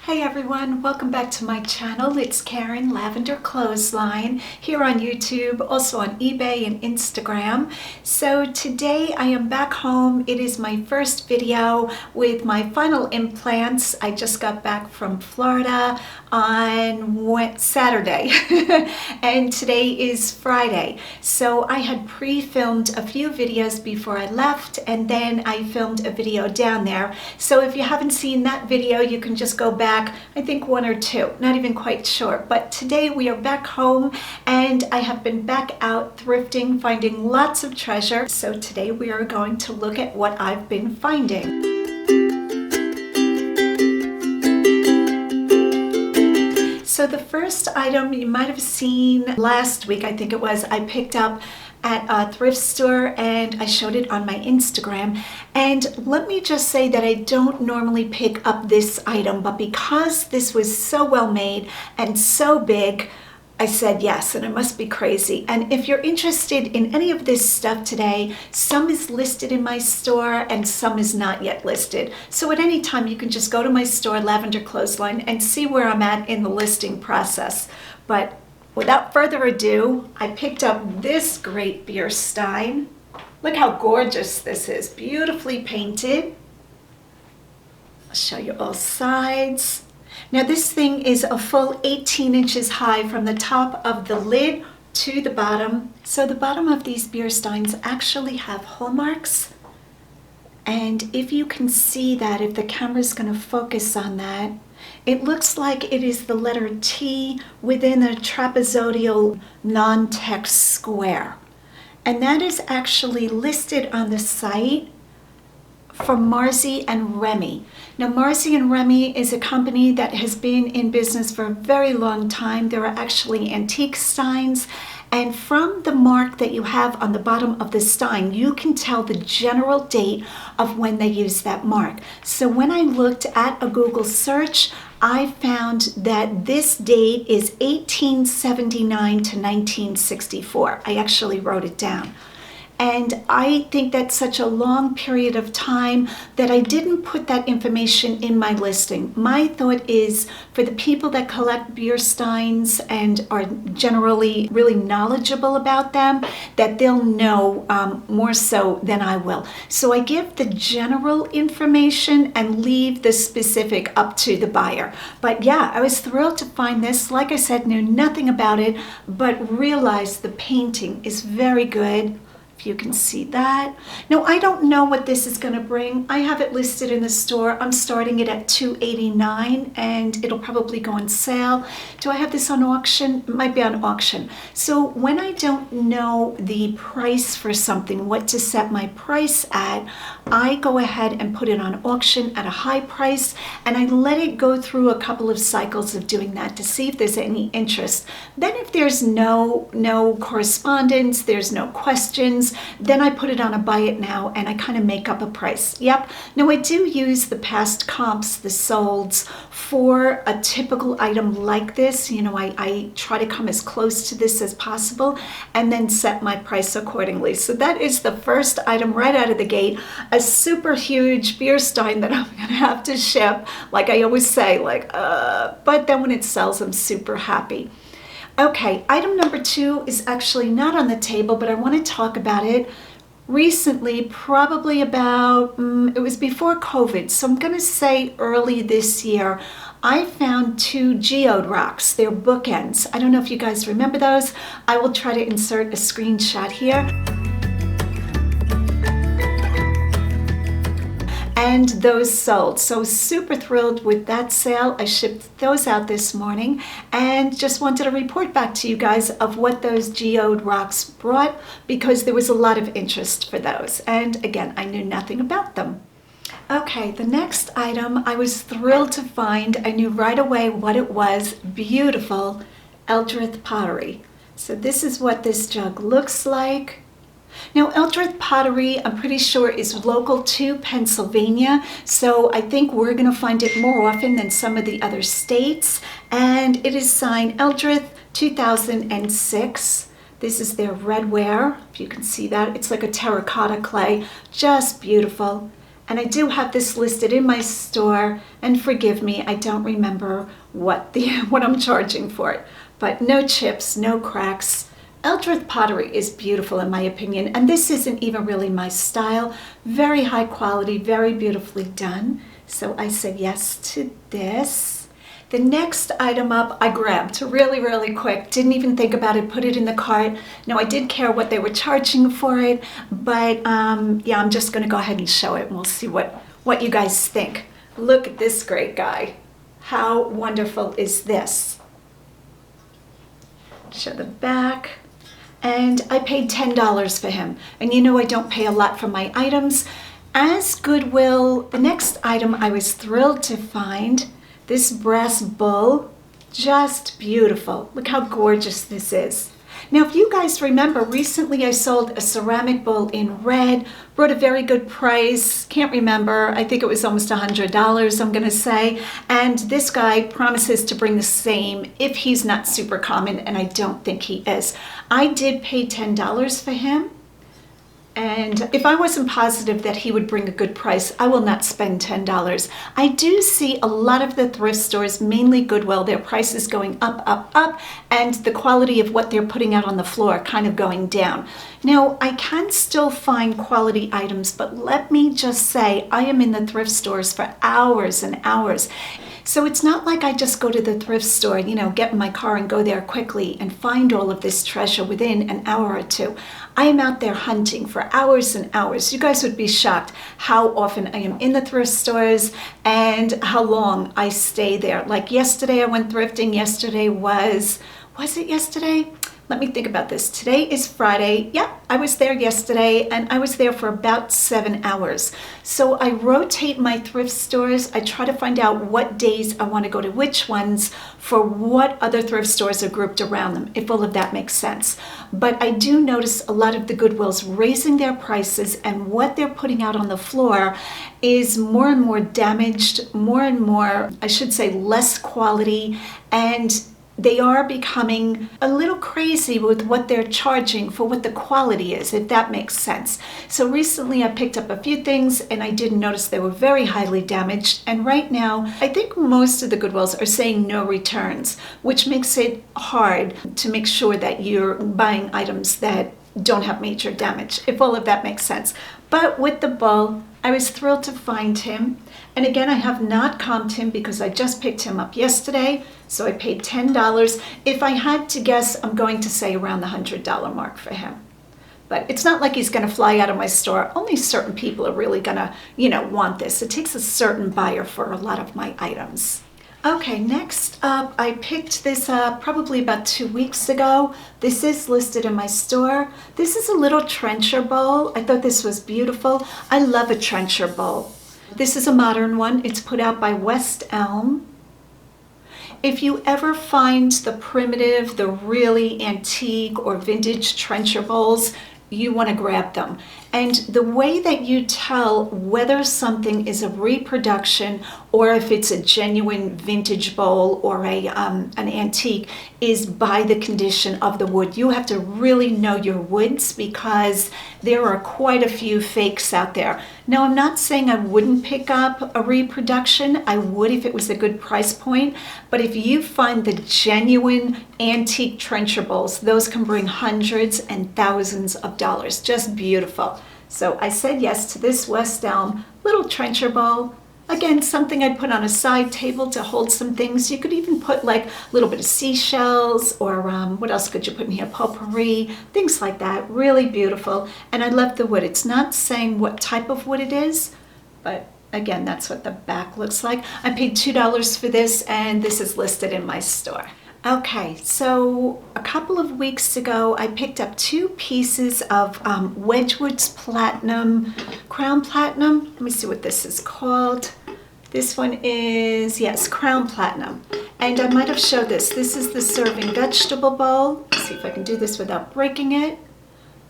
Hey everyone, welcome back to my channel. It's Karen, Lavenderclothesline, here on YouTube, also on eBay and Instagram. So today I am back home. It is my first video with my final implants. I just got back from Florida on Saturday and today is Friday. So I had pre-filmed a few videos before I left, and then I filmed a video down there. So if you haven't seen that video, you can just go back, I think one or two, not even quite sure. But today we are back home and I have been back out thrifting, finding lots of treasure. So today we are going to look at what I've been finding. So the first item you might have seen last week, I think it was, I picked up at a thrift store and I showed it on my Instagram. And let me just say that I don't normally pick up this item, but because this was so well made and so big, I said yes, and it must be crazy. And if you're interested in any of this stuff today, some is listed in my store and some is not yet listed. So at any time you can just go to my store, Lavender Clothesline, and see where I'm at in the listing process. But without further ado, I picked up this great beer stein. Look how gorgeous this is, beautifully painted. I'll show you all sides. Now this thing is a full 18 inches high from the top of the lid to the bottom. So the bottom of these beer steins actually have hole marks. And if you can see that, if the camera's going to focus on that, it looks like it is the letter T within a trapezoidal non-text square. And that is actually listed on the site for Marzi and Remy. Now Marzi and Remy is a company that has been in business for a very long time. There are actually antique steins, and from the mark that you have on the bottom of the stein, you can tell the general date of when they used that mark. So when I looked at a Google search, I found that this date is 1879 to 1964. I actually wrote it down. And I think that's such a long period of time that I didn't put that information in my listing. My thought is for the people that collect beer steins and are generally really knowledgeable about them, that they'll know more so than I will. So I give the general information and leave the specific up to the buyer. But yeah, I was thrilled to find this. Like I said, knew nothing about it, but realized the painting is very good. If you can see that. Now I don't know what this is going to bring. I have it listed in the store. I'm starting it at $2.89 and it'll probably go on sale. Do I have this on auction? It might be on auction. So when I don't know the price for something, what to set my price at, I go ahead and put it on auction at a high price, and I let it go through a couple of cycles of doing that to see if there's any interest. Then if there's no correspondence, there's no questions, then I put it on a buy it now and I kind of make up a price. Yep. Now I do use the past comps, the solds, for a typical item like this. You know, I try to come as close to this as possible and then set my price accordingly. So that is the first item right out of the gate, a super huge beer stein that I'm gonna have to ship. Like I always say, but then when it sells, I'm super happy. Okay, item number 2 is actually not on the table, but I want to talk about it. Recently, probably about, it was before COVID, so I'm going to say early this year, I found 2 geode rocks. They're bookends. I don't know if you guys remember those. I will try to insert a screenshot here. And those sold. So super thrilled with that sale. I shipped those out this morning and just wanted to report back to you guys of what those geode rocks brought, because there was a lot of interest for those. And again, I knew nothing about them. Okay, the next item I was thrilled to find. I knew right away what it was. Beautiful Eldrith pottery. So this is what this jug looks like. Now Eldrith pottery, I'm pretty sure, is local to Pennsylvania, so I think we're going to find it more often than some of the other states, and it is signed Eldrith 2006. This is their redware, if you can see that. It's like a terracotta clay, just beautiful. And I do have this listed in my store, and forgive me, I don't remember what I'm charging for it. But no chips, no cracks. Eldrith pottery is beautiful in my opinion, and this isn't even really my style. Very high quality, very beautifully done. So I said yes to this. The next item up I grabbed really quick, didn't even think about it, put it in the cart. Now I did care what they were charging for it, but yeah, I'm just gonna go ahead and show it and we'll see what you guys think. Look at this great guy. How wonderful is this? Show the back. And I paid $10 for him. And you know I don't pay a lot for my items. As Goodwill, the next item I was thrilled to find, this brass bull, just beautiful. Look how gorgeous this is. Now, if you guys remember, recently I sold a ceramic bowl in red, brought a very good price, can't remember, I think it was almost $100, I'm gonna say, and this guy promises to bring the same if he's not super common, and I don't think he is. I did pay $10 for him. And if I wasn't positive that he would bring a good price, I will not spend $10. I do see a lot of the thrift stores, mainly Goodwill, their prices going up, and the quality of what they're putting out on the floor kind of going down. Now, I can still find quality items, but let me just say, I am in the thrift stores for hours and hours. So it's not like I just go to the thrift store, you know, get in my car and go there quickly and find all of this treasure within an hour or two. I am out there hunting for hours and hours. You guys would be shocked how often I am in the thrift stores and how long I stay there. Like yesterday I went thrifting. Yesterday was it yesterday? Let me think about this. Today is Friday. Yeah, I was there yesterday and I was there for about 7 hours. So I rotate my thrift stores. I try to find out what days I want to go to which ones for what other thrift stores are grouped around them, if all of that makes sense. But I do notice a lot of the Goodwills raising their prices, and what they're putting out on the floor is more and more damaged, more and more, I should say, less quality, and they are becoming a little crazy with what they're charging for what the quality is, if that makes sense. So recently I picked up a few things and I did notice they were very highly damaged. And right now, I think most of the Goodwills are saying no returns, which makes it hard to make sure that you're buying items that don't have major damage, if all of that makes sense. But with the bull, I was thrilled to find him. And again, I have not comped him because I just picked him up yesterday. So I paid $10. If I had to guess, I'm going to say around the $100 mark for him. But it's not like he's going to fly out of my store. Only certain people are really going to, you know, want this. It takes a certain buyer for a lot of my items. Okay, next up, I picked this up probably about 2 weeks ago. This is listed in my store. This is a little trencher bowl. I thought this was beautiful. I love a trencher bowl. This is a modern one. It's put out by West Elm. If you ever find the primitive, the really antique or vintage trencher bowls, you want to grab them. And the way that you tell whether something is a reproduction or if it's a genuine vintage bowl or an antique is by the condition of the wood. You have to really know your woods because there are quite a few fakes out there. Now, I'm not saying I wouldn't pick up a reproduction. I would if it was a good price point. But if you find the genuine antique trencher bowls, those can bring hundreds and thousands of dollars. Just beautiful. So I said yes to this West Elm little trencher bowl. Again, something I'd put on a side table to hold some things. You could even put like a little bit of seashells or what else could you put in here? Potpourri, things like that. Really beautiful. And I love the wood. It's not saying what type of wood it is, but again, that's what the back looks like. I paid $2 for this, and this is listed in my store. Okay, so a couple of weeks ago, I picked up 2 pieces of Wedgwood's Platinum, Crown Platinum. Let me see what this is called. This one is, yes, Crown Platinum. And I might have showed this. This is the serving vegetable bowl. Let's see if I can do this without breaking it.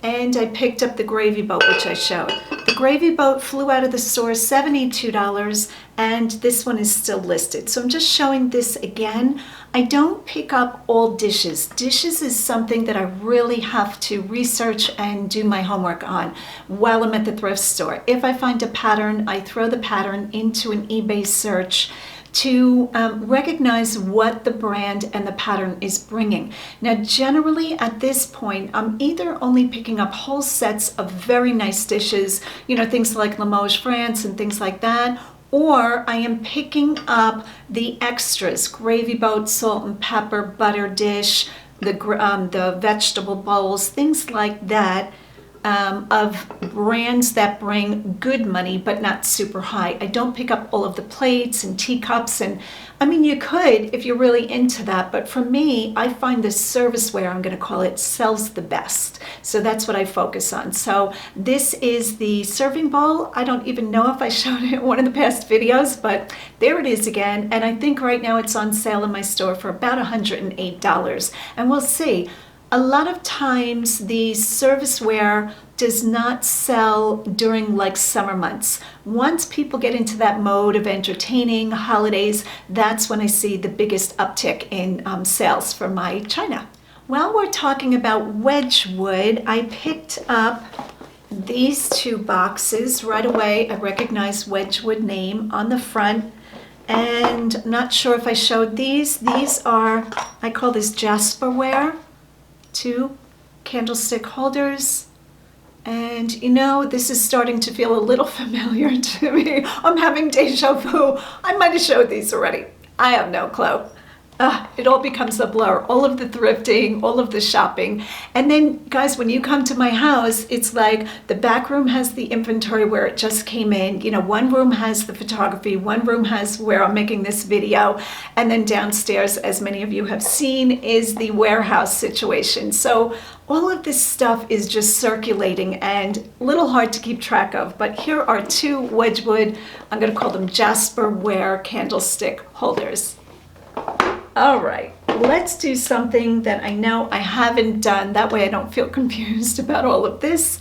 and I picked up the gravy boat, which I showed. The gravy boat flew out of the store, $72, and this one is still listed. So I'm just showing this again. I don't pick up all dishes. Dishes is something that I really have to research and do my homework on while I'm at the thrift store. If I find a pattern, I throw the pattern into an eBay search to recognize what the brand and the pattern is bringing. Now, generally at this point, I'm either only picking up whole sets of very nice dishes, you know, things like Limoges, France, and things like that, or I am picking up the extras, gravy boat, salt and pepper, butter dish, the vegetable bowls, things like that, of brands that bring good money but not super high. I don't pick up all of the plates and teacups, and I mean, you could if you're really into that, but for me, I find the serviceware, I'm going to call it, sells the best. So that's what I focus on. So this is the serving bowl. I don't even know if I showed it in one of the past videos, but there it is again. And I think right now it's on sale in my store for about $108. And we'll see. A lot of times the serviceware does not sell during like summer months. Once people get into that mode of entertaining, holidays, that's when I see the biggest uptick in sales for my china. While we're talking about Wedgwood, I picked up these two boxes right away. I recognized Wedgwood name on the front, and not sure if I showed these. These are, I call this Jasperware. Two candlestick holders, and you know, this is starting to feel a little familiar to me. I'm having deja vu. I might have showed these already. I have no clue. It all becomes a blur. All of the thrifting, all of the shopping. And then, guys, when you come to my house, it's like the back room has the inventory where it just came in. You know, one room has the photography, one room has where I'm making this video, and then downstairs, as many of you have seen, is the warehouse situation. So all of this stuff is just circulating and a little hard to keep track of. But here are two Wedgwood, I'm going to call them Jasperware candlestick holders. All right, let's do something that I know I haven't done. That way I don't feel confused about all of this.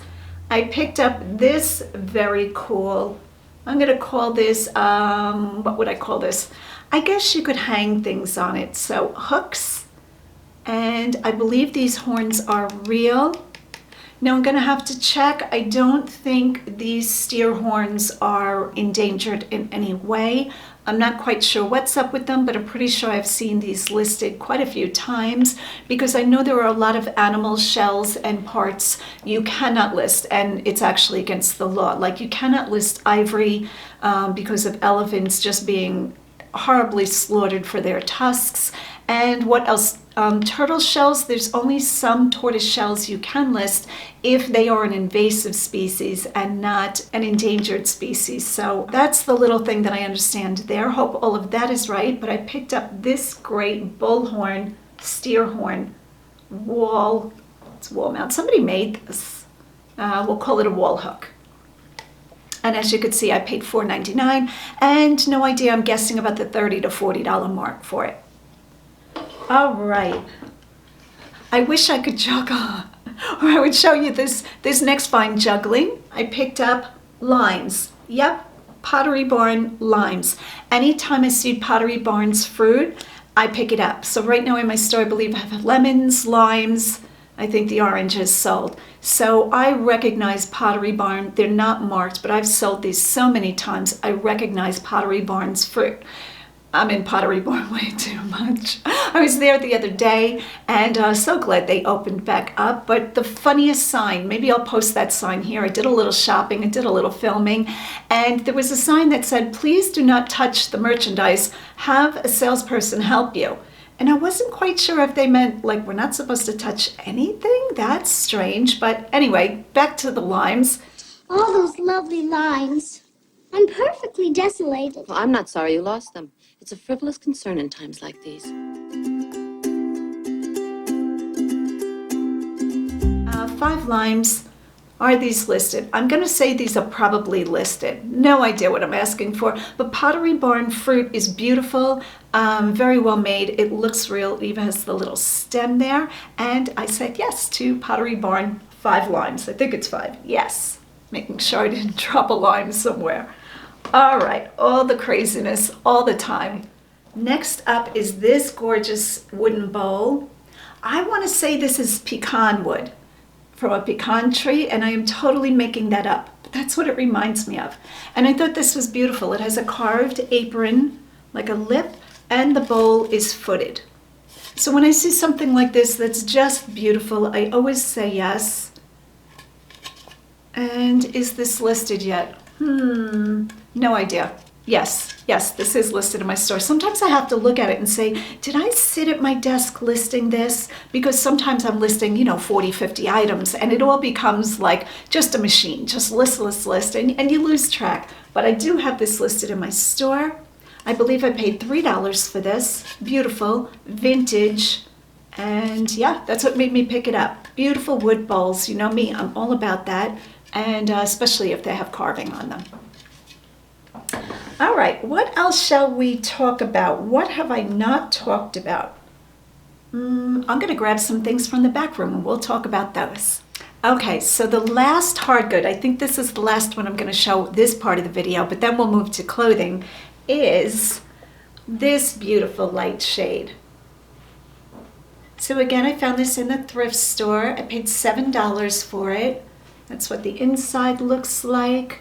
I picked up this very cool, I'm gonna call this, what would I call this? I guess you could hang things on it. So hooks, and I believe these horns are real. Now I'm gonna have to check. I don't think these steer horns are endangered in any way. I'm not quite sure what's up with them, but I'm pretty sure I've seen these listed quite a few times because I know there are a lot of animal shells and parts you cannot list, and it's actually against the law. Like, you cannot list ivory because of elephants just being horribly slaughtered for their tusks. And what else? Turtle shells, there's only some tortoise shells you can list if they are an invasive species and not an endangered species. So that's the little thing that I understand there. Hope all of that is right. But I picked up this great bullhorn, steer horn, wall, it's wall mount. Somebody made this. We'll call it a wall hook. And as you could see, I paid $4.99, and no idea, I'm guessing about the $30 to $40 mark for it. All right. I wish I could juggle, or I would show you this next fine juggling. I picked up limes. Yep, Pottery Barn limes. Anytime I see Pottery Barn's fruit, I pick it up. So right now in my store, I believe I have lemons, limes, I think the orange is sold. So I recognize Pottery Barn. They're not marked, but I've sold these so many times. I recognize Pottery Barn's fruit. I'm in Pottery Barn way too much. I was there the other day, and so glad they opened back up. But the funniest sign, maybe I'll post that sign here. I did a little shopping, I did a little filming, and there was a sign that said, "Please do not touch the merchandise. Have a salesperson help you." And I wasn't quite sure if they meant, like, we're not supposed to touch anything? That's strange. But anyway, back to the limes. All those lovely limes. I'm perfectly desolated. Well, I'm not sorry you lost them. It's a frivolous concern in times like these. 5 limes. Are these listed? I'm going to say these are probably listed. No idea what I'm asking for. But Pottery Barn fruit is beautiful, very well made. It looks real. It even has the little stem there. And I said yes to Pottery Barn 5 limes. I think it's 5. Yes. Making sure I didn't drop a lime somewhere. All right, all the craziness, all the time. Next up is this gorgeous wooden bowl. I want to say this is pecan wood from a pecan tree, and I am totally making that up. But that's what it reminds me of. And I thought this was beautiful. It has a carved apron, like a lip, and the bowl is footed. So when I see something like this that's just beautiful, I always say yes. And is this listed yet? No idea. Yes, this is listed in my store. Sometimes I have to look at it and say, did I sit at my desk listing this? Because sometimes I'm listing, 40, 50 items, and it all becomes like just a machine, just list, and you lose track. But I do have this listed in my store. I believe I paid $3 for this. Beautiful, vintage, and yeah, that's what made me pick it up. Beautiful wood bowls. You know me, I'm all about that, and especially if they have carving on them. All right, what else shall we talk about? What have I not talked about? I'm going to grab some things from the back room and we'll talk about those. Okay, so the last hard good, I think this is the last one I'm going to show this part of the video, but then we'll move to clothing, is this beautiful light shade. So again, I found this in the thrift store. I paid $7 for it. That's what the inside looks like.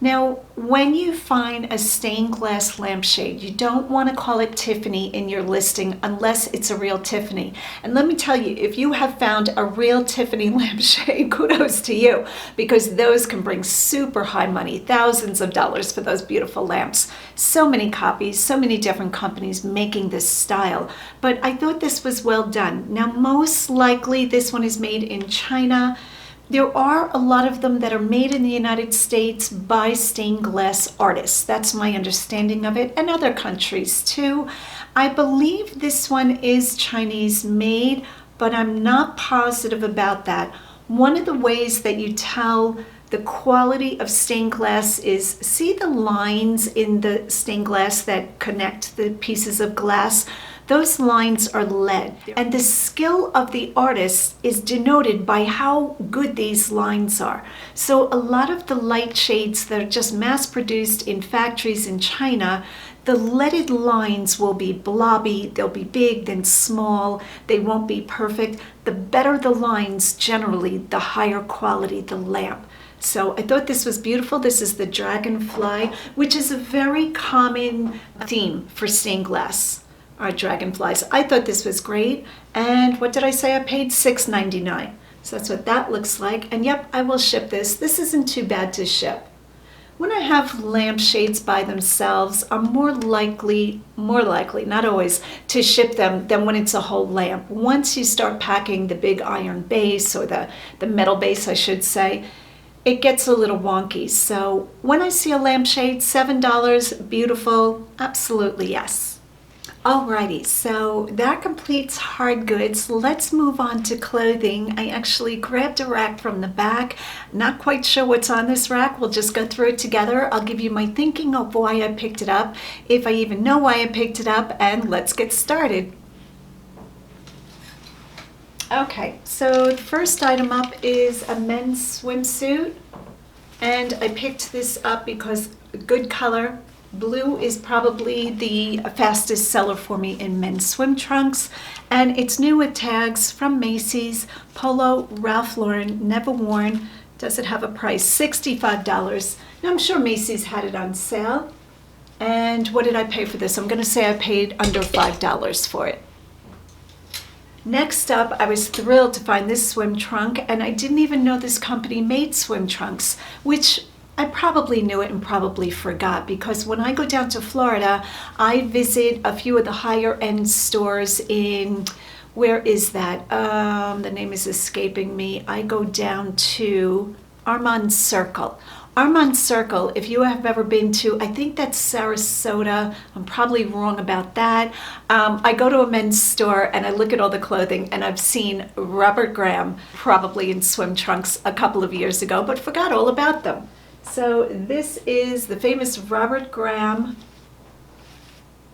Now, when you find a stained glass lampshade, you don't want to call it Tiffany in your listing unless it's a real Tiffany. And let me tell you, if you have found a real Tiffany lampshade, kudos to you, because those can bring super high money, thousands of dollars for those beautiful lamps. So many copies, so many different companies making this style. But I thought this was well done. Now, most likely this one is made in China. There are a lot of them that are made in the United States by stained glass artists. That's my understanding of it, and other countries too. I believe this one is Chinese made, but I'm not positive about that. One of the ways that you tell the quality of stained glass is, see the lines in the stained glass that connect the pieces of glass? Those lines are lead, and the skill of the artist is denoted by how good these lines are. So a lot of the light shades that are just mass produced in factories in China, the leaded lines will be blobby, they'll be big, then small, they won't be perfect. The better the lines, generally, the higher quality the lamp. So I thought this was beautiful. This is the dragonfly, which is a very common theme for stained glass. Our dragonflies. I thought this was great. And what did I say? I paid $6.99. So that's what that looks like. And yep, I will ship this. This isn't too bad to ship. When I have lampshades by themselves, I'm more likely, not always, to ship them than when it's a whole lamp. Once you start packing the big iron base, or the metal base, I should say, it gets a little wonky. So when I see a lampshade, $7, beautiful, absolutely yes. Alrighty, so that completes hard goods. Let's move on to clothing. I actually grabbed a rack from the back. Not quite sure what's on this rack. We'll just go through it together. I'll give you my thinking of why I picked it up, if I even know why I picked it up, and let's get started. Okay, so the first item up is a men's swimsuit, and I picked this up because good color. Blue is probably the fastest seller for me in men's swim trunks, and it's new with tags from Macy's, Polo, Ralph Lauren, never worn. Does it have a price? $65. Now I'm sure Macy's had it on sale. And what did I pay for this? I'm going to say I paid under $5 for it. Next up, I was thrilled to find this swim trunk, and I didn't even know this company made swim trunks, which I probably knew it and probably forgot, because when I go down to Florida, I visit a few of the higher end stores in, where is that? The name is escaping me. I go down to Armand Circle. Armand Circle, if you have ever been to, I think that's Sarasota. I'm probably wrong about that. I go to a men's store and I look at all the clothing, and I've seen Robert Graham probably in swim trunks a couple of years ago, but forgot all about them. So this is the famous Robert Graham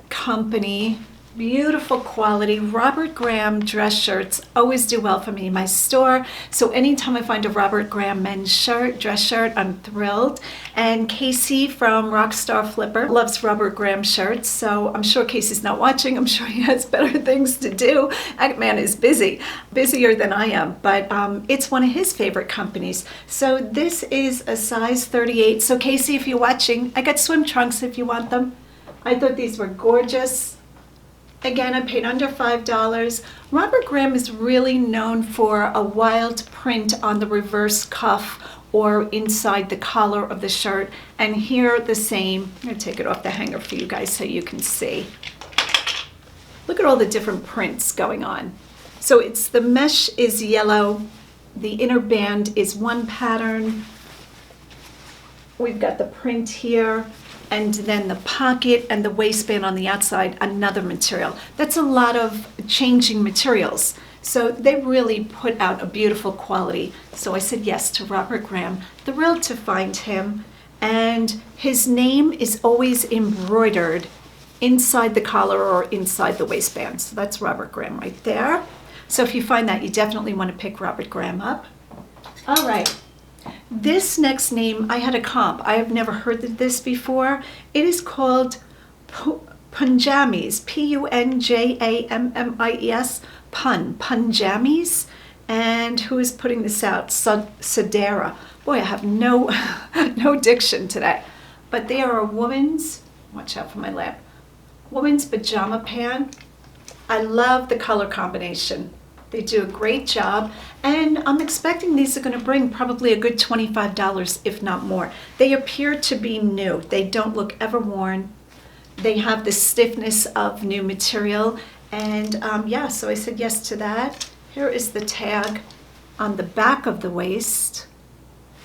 company Beautiful quality. Robert Graham dress shirts always do well for me in my store. So anytime I find a Robert Graham men's shirt, dress shirt, I'm thrilled. And Casey from Rockstar Flipper loves Robert Graham shirts. So I'm sure Casey's not watching. I'm sure he has better things to do. That man is busy, busier than I am. But it's one of his favorite companies. So this is a size 38. So Casey, if you're watching, I got swim trunks if you want them. I thought these were gorgeous. Again, I paid under $5. Robert Graham is really known for a wild print on the reverse cuff or inside the collar of the shirt. And here the same. I'm going to take it off the hanger for you guys so you can see. Look at all the different prints going on. So it's the mesh is yellow. The inner band is one pattern. We've got the print here. And then the pocket and the waistband on the outside, another material. That's a lot of changing materials. So they really put out a beautiful quality. So I said yes to Robert Graham. Thrilled to find him. And his name is always embroidered inside the collar or inside the waistband. So that's Robert Graham right there. So if you find that, you definitely want to pick Robert Graham up. All right. This next name, I had a comp. I have never heard of this before. It is called pajamas, Punjamies, pajamas. And who is putting this out? Sedera. Boy, I have no diction today. But they are a woman's, watch out for my lamp, woman's pajama pant. I love the color combination. They do a great job, and I'm expecting these are going to bring probably a good $25, if not more. They appear to be new. They don't look ever worn. They have the stiffness of new material, and yeah, so I said yes to that. Here is the tag on the back of the waist.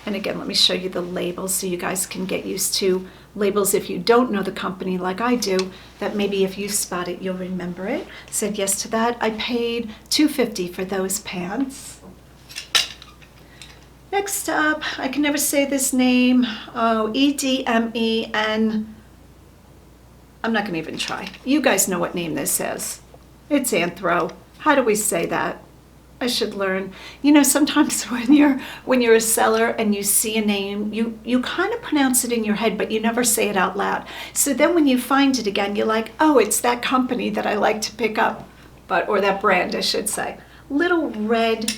And again, let me show you the labels so you guys can get used to labels if you don't know the company like I do, that maybe if you spot it, you'll remember it. Said yes to that. I paid $2.50 for those pants. Next up, I can never say this name. Oh, EDMEN. I'm not going to even try. You guys know what name this is. It's Anthro. How do we say that? I should learn. You know, sometimes when you're a seller and you see a name, you kind of pronounce it in your head, but you never say it out loud. So then when you find it again, you're like, oh, it's that company that I like to pick up, or that brand, I should say. Little red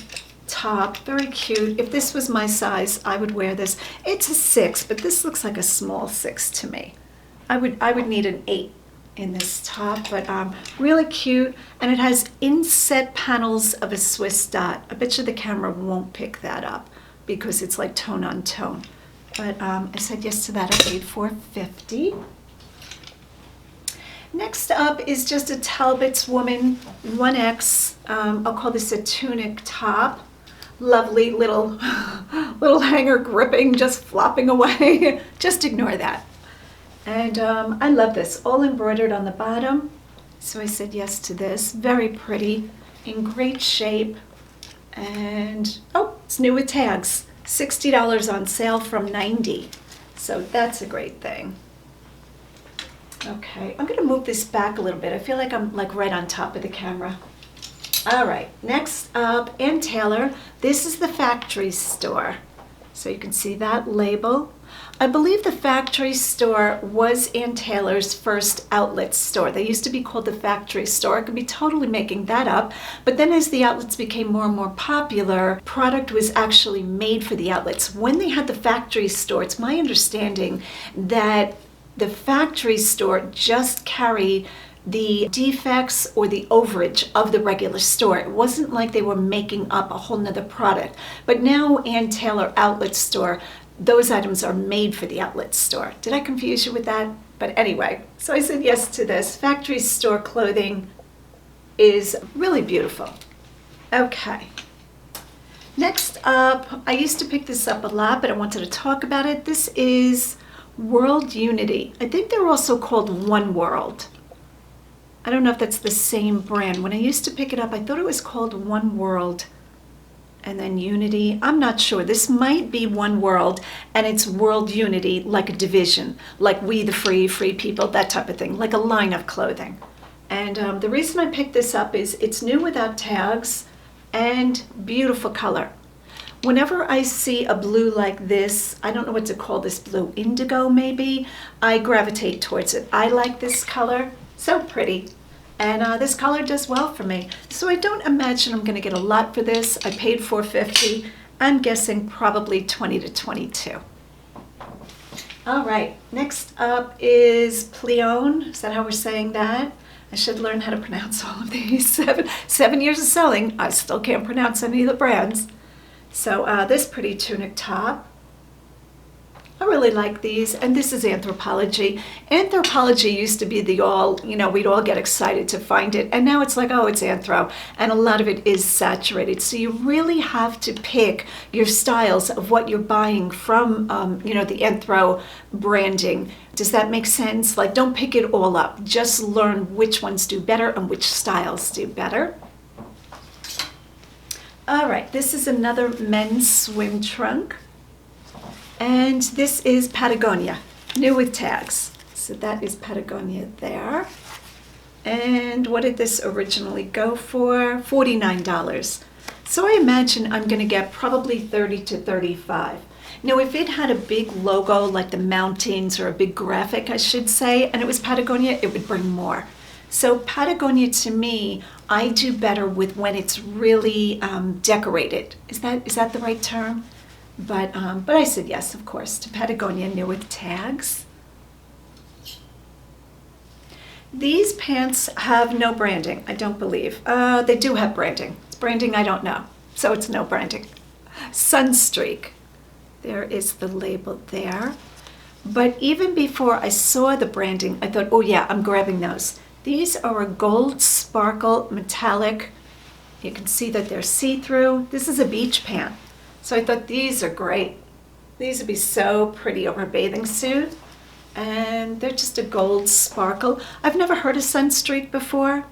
top, very cute. If this was my size, I would wear this. It's a 6, but this looks like a small 6 to me. I would need an 8 in this top, but really cute, and it has inset panels of a Swiss dot. I bet you the camera won't pick that up because it's like tone on tone. But I said yes to that. I paid $4.50. Next up is just a Talbots woman 1X. I'll call this a tunic top. Lovely little hanger gripping, just flopping away. Just ignore that. And I love this, all embroidered on the bottom. So I said yes to this. Very pretty, in great shape. And, oh, it's new with tags. $60 on sale from $90. So that's a great thing. Okay, I'm going to move this back a little bit. I feel like I'm like right on top of the camera. All right, next up, Ann Taylor. This is the factory store. So you can see that label. I believe the factory store was Ann Taylor's first outlet store. They used to be called the factory store. I could be totally making that up. But then as the outlets became more and more popular, product was actually made for the outlets. When they had the factory store, it's my understanding that the factory store just carried the defects or the overage of the regular store. It wasn't like they were making up a whole nother product. But now Ann Taylor outlet store, those items are made for the outlet store. Did I confuse you with that? But anyway, so I said yes to this. Factory store clothing is really beautiful. Okay. Next up, I used to pick this up a lot, but I wanted to talk about it. This is World Unity. I think they're also called One World. I don't know if that's the same brand. When I used to pick it up, I thought it was called One World and then Unity. I'm not sure. This might be One World and it's World Unity, like a division, like We the Free, Free People, that type of thing, like a line of clothing. And the reason I picked this up is it's new without tags and beautiful color. Whenever I see a blue like this, I don't know what to call this blue, indigo maybe, I gravitate towards it. I like this color, so pretty. And this color does well for me. So I don't imagine I'm gonna get a lot for this. I paid $4.50. I'm guessing probably 20 to 22. All right, next up is Pleone. Is that how we're saying that? I should learn how to pronounce all of these. Seven years of selling, I still can't pronounce any of the brands. So this pretty tunic top. I really like these, and this is Anthropolgie. Anthropolgie used to be the all, we'd all get excited to find it, and now it's like, oh, it's Anthro, and a lot of it is saturated. So you really have to pick your styles of what you're buying from, the Anthro branding. Does that make sense? Like, don't pick it all up. Just learn which ones do better and which styles do better. All right, this is another men's swim trunk. And this is Patagonia, new with tags. So that is Patagonia there. And what did this originally go for? $49. So I imagine I'm gonna get probably 30 to 35. Now, if it had a big logo like the mountains or a big graphic, I should say, and it was Patagonia, it would bring more. So Patagonia, to me, I do better with when it's really decorated. Is that the right term? But I said yes, of course, to Patagonia, new with tags. These pants have no branding, I don't believe. They do have branding. It's branding I don't know, so it's no branding. Sunstreak. There is the label there. But even before I saw the branding, I thought, oh yeah, I'm grabbing those. These are a gold sparkle metallic. You can see that they're see-through. This is a beach pant. So I thought these are great. These would be so pretty over a bathing suit. And they're just a gold sparkle. I've never heard of Sunstreak before.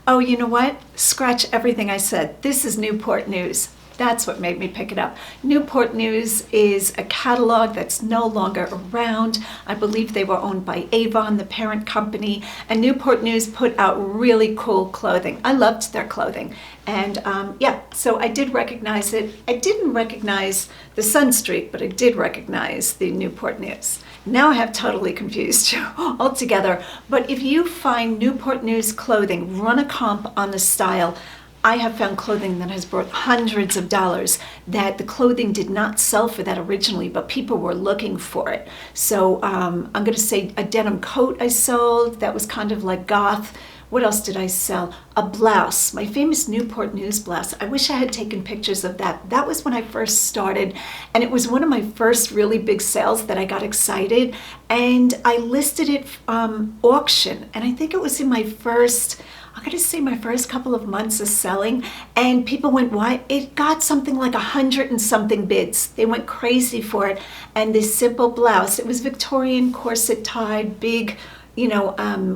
Oh, you know what? Scratch everything I said. This is Newport News. That's what made me pick it up. Newport News is a catalog that's no longer around. I believe they were owned by Avon, the parent company, and Newport News put out really cool clothing. I loved their clothing. And yeah, so I did recognize it. I didn't recognize the Sunstreak, but I did recognize the Newport News. Now I have totally confused you altogether. But if you find Newport News clothing, run a comp on the style. I have found clothing that has brought hundreds of dollars that the clothing did not sell for that originally, but people were looking for it. So I'm going to say a denim coat I sold that was kind of like goth. What else did I sell? A blouse, my famous Newport News blouse. I wish I had taken pictures of that. That was when I first started, and it was one of my first really big sales that I got excited, and I listed it auction, and I think it was in my first, I'm gonna say my first couple of months of selling, and people went, why? It got something like 100 and something bids. They went crazy for it, and this simple blouse, it was Victorian corset tied, big,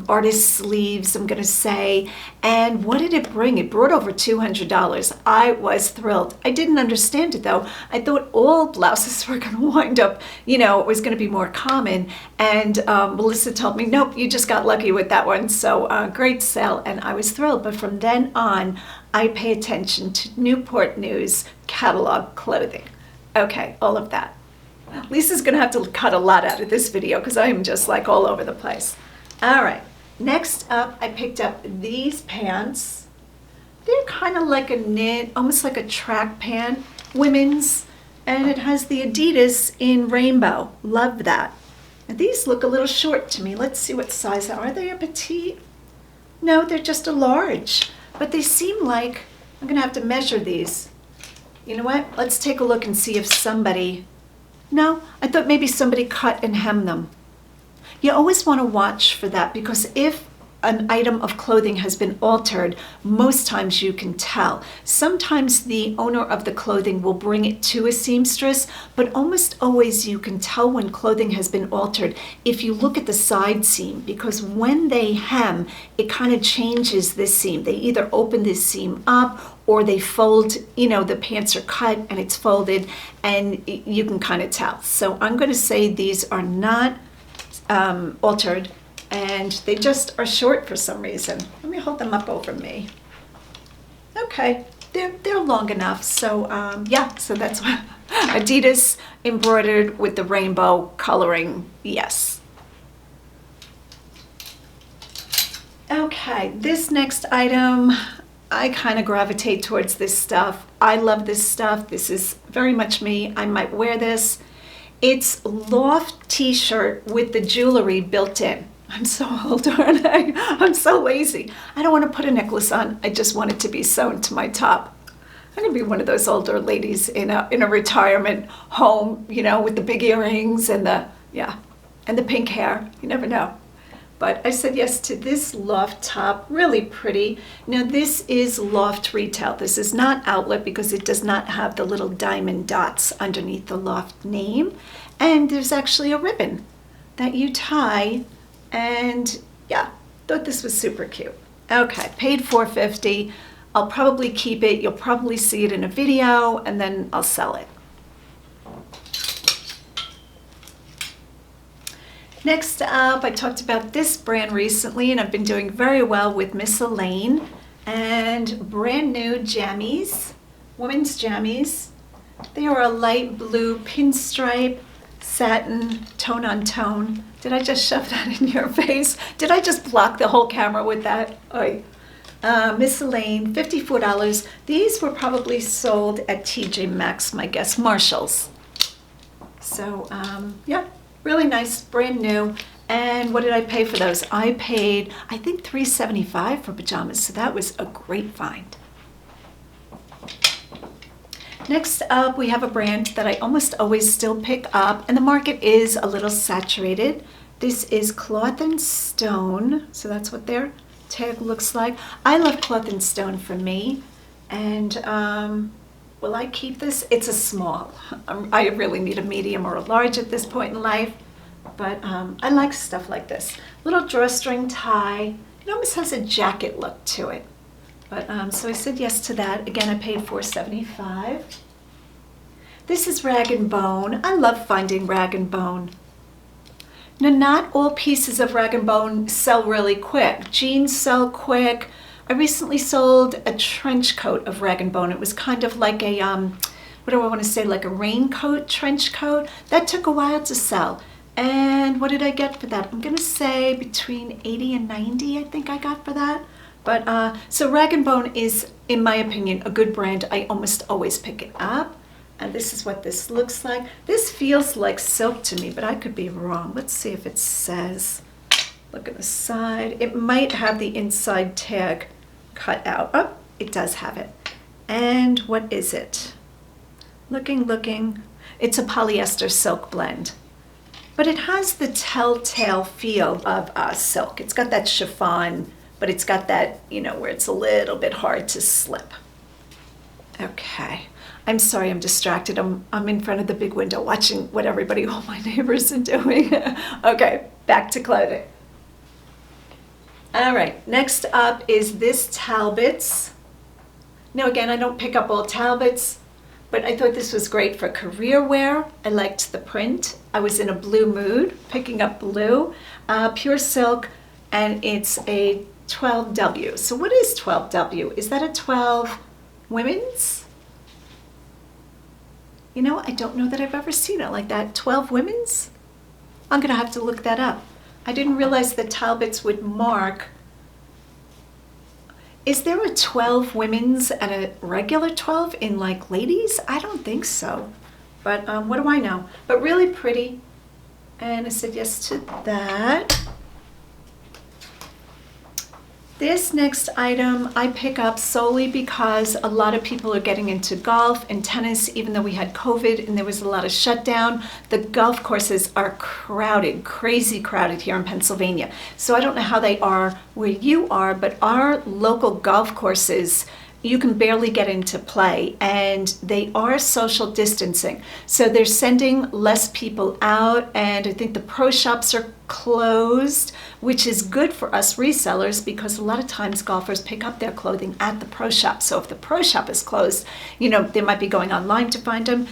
artist sleeves, I'm gonna say. And what did it bring? It brought over $200. I was thrilled. I didn't understand it though. I thought all blouses were gonna wind up, it was gonna be more common. And Mellissa told me, nope, you just got lucky with that one. So great sale, and I was thrilled. But from then on, I pay attention to Newport News catalog clothing. Okay, all of that. Lisa's gonna have to cut a lot out of this video because I am just like all over the place. All right, next up, I picked up these pants. They're kind of like a knit, almost like a track pant, women's, and it has the Adidas in rainbow. Love that. And these look a little short to me. Let's see what size are they. A petite? No, they're just a large, but they seem like, I'm gonna have to measure these. You know what? Let's take a look and see if somebody, no, I thought maybe somebody cut and hemmed them. You always want to watch for that, because if an item of clothing has been altered, most times you can tell. Sometimes the owner of the clothing will bring it to a seamstress, but almost always you can tell when clothing has been altered if you look at the side seam, because when they hem, it kind of changes this seam. They either open this seam up or they fold, the pants are cut and it's folded, and you can kind of tell. So I'm going to say these are not altered. and they just are short for some reason. Let me hold them up over me. Okay, they're long enough. So yeah, so that's what Adidas embroidered with the rainbow coloring. Yes. Okay, this next item, I kind of gravitate towards this stuff. I love this stuff. This is very much me. I might wear this. It's Loft t-shirt with the jewelry built in. I'm so old, aren't I? I'm so lazy. I don't want to put a necklace on. I just want it to be sewn to my top. I'm gonna be one of those older ladies in a retirement home, you know, with the big earrings and the pink hair. You never know. But I said yes to this Loft top, really pretty. Now this is Loft retail. This is not outlet because it does not have the little diamond dots underneath the Loft name. And there's actually a ribbon that you tie, and yeah, thought this was super cute. Okay, paid $4.50. I'll probably keep it. You'll probably see it in a video, and then I'll sell it. Next up, I talked about this brand recently, and I've been doing very well with Miss Elaine, and brand new jammies, women's jammies. They are a light blue pinstripe, satin, tone on tone. Did I just shove that in your face? Did I just block the whole camera with that? Oy. Miss Elaine, $54. These were probably sold at TJ Maxx, my guess, Marshall's. So, yeah. Really nice, brand new. And what did I pay for those? I paid, I think, $3.75 for pajamas, so that was a great find. Next up, we have a brand that I almost always still pick up, and the market is a little saturated. This is Cloth and Stone, so that's what their tag looks like. I love Cloth and Stone for me, and will I keep this? It's a small. I really need a medium or a large at this point in life, but I like stuff like this. Little drawstring tie. It almost has a jacket look to it. But so I said yes to that. Again, I paid $4.75. This is Rag & Bone. I love finding Rag & Bone. Now, not all pieces of Rag & Bone sell really quick. Jeans sell quick. I recently sold a trench coat of Rag & Bone. It was kind of like a, what do I want to say, like a raincoat, trench coat. That took a while to sell. And what did I get for that? I'm going to say between 80 and 90, I think I got for that. But, so Rag & Bone is, in my opinion, a good brand. I almost always pick it up. And this is what this looks like. This feels like silk to me, but I could be wrong. Let's see if it says. Look at the side. It might have the inside tag cut out. Oh, it does have it. And what is it? Looking. It's a polyester silk blend. But it has the telltale feel of silk. It's got that chiffon, but it's got that, you know, where it's a little bit hard to slip. Okay. I'm sorry, I'm distracted. I'm in front of the big window watching what all my neighbors are doing. Okay, back to clothing. All right, next up is this Talbots. Now again, I don't pick up all Talbots, but I thought this was great for career wear. I liked the print. I was in a blue mood, picking up blue, pure silk, and it's a 12W. So what is 12W? Is that a 12 women's? You know, I don't know that I've ever seen it like that. 12 women's? I'm gonna have to look that up. I didn't realize that Talbots would mark. Is there a 12 women's and a regular 12 in like ladies? I don't think so. But what do I know? But really pretty. And I said yes to that. This next item I pick up solely because a lot of people are getting into golf and tennis, even though we had COVID and there was a lot of shutdown. The golf courses are crowded, crazy crowded here in Pennsylvania. So I don't know how they are where you are, but our local golf courses, you can barely get into play, and they are social distancing. So they're sending less people out, and I think the pro shops are closed, which is good for us resellers because a lot of times golfers pick up their clothing at the pro shop. So if the pro shop is closed, you know, they might be going online to find them.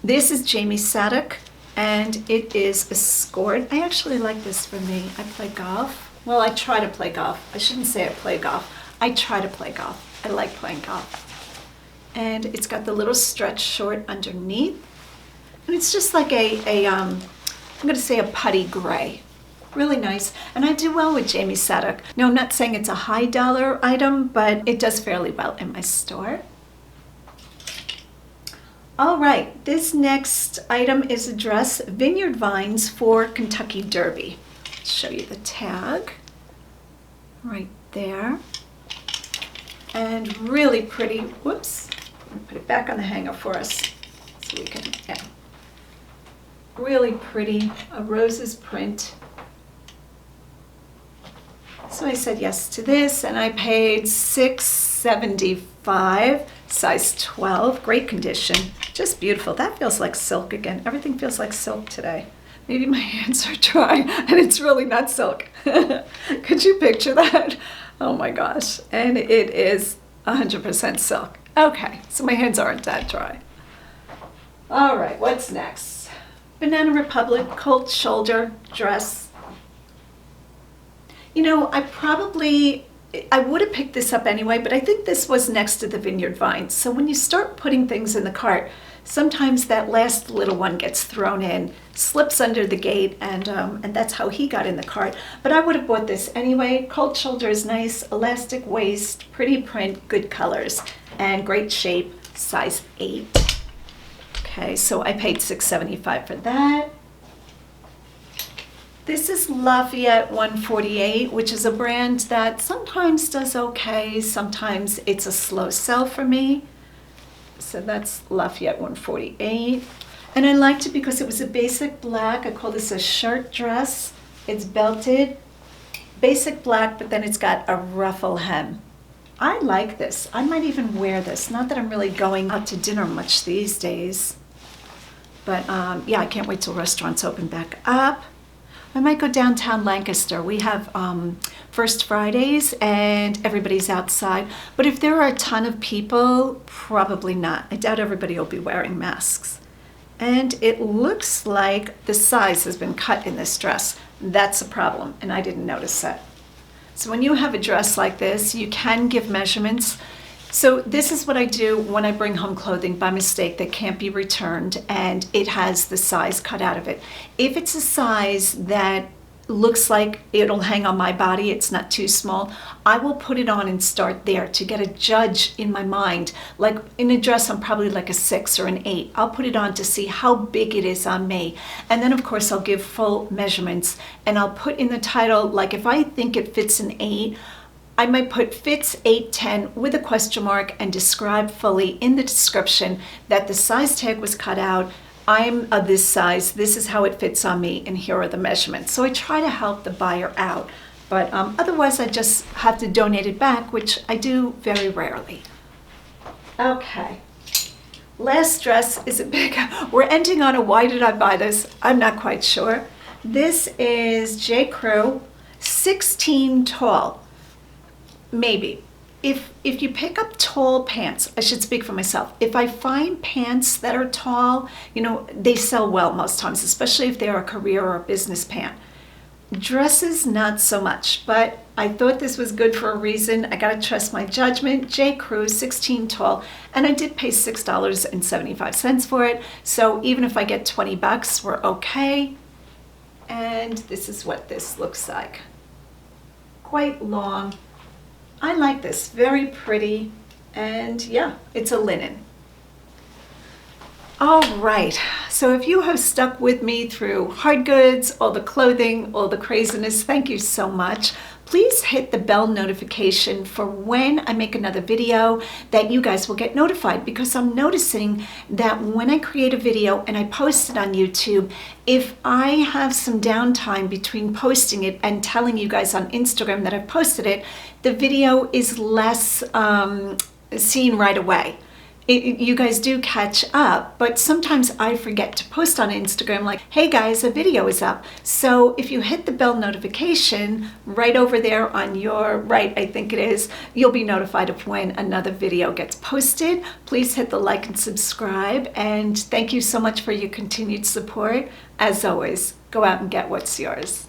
This is Jamie Sadek, and it is a skirt. I actually like this for me. I play golf. Well, I try to play golf. I shouldn't say I play golf. I try to play golf. I like playing golf. And it's got the little stretch short underneath. And it's just like I'm going to say a putty gray. Really nice. And I do well with Jamie Sadek. Now, I'm not saying it's a high dollar item, but it does fairly well in my store. All right, this next item is a dress, Vineyard Vines for Kentucky Derby. I'll show you the tag right there. And really pretty, whoops, I'm gonna put it back on the hanger for us so we can, yeah. Really pretty, a roses print. So I said yes to this and I paid $6.75, size 12, great condition, just beautiful. That feels like silk again. Everything feels like silk today. Maybe my hands are dry and it's really not silk. Could you picture that? Oh my gosh. And it is 100% silk. Okay, so my hands aren't that dry. All right, what's next? Banana Republic cold shoulder dress. You know, I would have picked this up anyway, but I think this was next to the Vineyard Vines. So when you start putting things in the cart, sometimes that last little one gets thrown in, slips under the gate, and that's how he got in the cart. But I would have bought this anyway. Cold shoulder is nice, elastic waist, pretty print, good colors, and great shape, size 8. Okay, so I paid $6.75 for that. This is Lafayette 148, which is a brand that sometimes does okay, sometimes it's a slow sell for me. So that's Lafayette 148. And I liked it because it was a basic black. I call this a shirt dress. It's belted, basic black, but then it's got a ruffle hem. I like this. I might even wear this. Not that I'm really going out to dinner much these days. But yeah, I can't wait till restaurants open back up. I might go downtown Lancaster. We have First Fridays and everybody's outside. But if there are a ton of people, probably not. I doubt everybody will be wearing masks. And it looks like the size has been cut in this dress. That's a problem, and I didn't notice that. So when you have a dress like this, you can give measurements. So this is what I do when I bring home clothing by mistake that can't be returned and it has the size cut out of it. If it's a size that looks like it'll hang on my body, it's not too small, I will put it on and start there to get a judge in my mind. Like in a dress, I'm probably like a 6 or an 8. I'll put it on to see how big it is on me. And then of course I'll give full measurements and I'll put in the title, like if I think it fits an 8, I might put fits 8-10 with a question mark and describe fully in the description that the size tag was cut out. I'm of this size, this is how it fits on me, and here are the measurements. So I try to help the buyer out, but otherwise I just have to donate it back, which I do very rarely. Okay, last dress is a big, we're ending on a why did I buy this? I'm not quite sure. This is J. Crew, 16 tall. Maybe. If you pick up tall pants, I should speak for myself. If I find pants that are tall, you know, they sell well most times, especially if they're a career or a business pant. Dresses, not so much, but I thought this was good for a reason. I gotta trust my judgment. J. Crew, 16 tall, and I did pay $6.75 for it. So even if I get 20 bucks, we're okay. And this is what this looks like. Quite long. I like this, very pretty, and yeah, it's a linen. All right, so if you have stuck with me through hard goods, all the clothing, all the craziness, thank you so much. Please hit the bell notification for when I make another video that you guys will get notified, because I'm noticing that when I create a video and I post it on YouTube, if I have some downtime between posting it and telling you guys on Instagram that I've posted it, the video is less seen right away. you guys do catch up, but sometimes I forget to post on Instagram like, hey guys, a video is up. So if you hit the bell notification right over there on your right, I think it is, you'll be notified of when another video gets posted. Please hit the like and subscribe, and thank you so much for your continued support. As always, go out and get what's yours.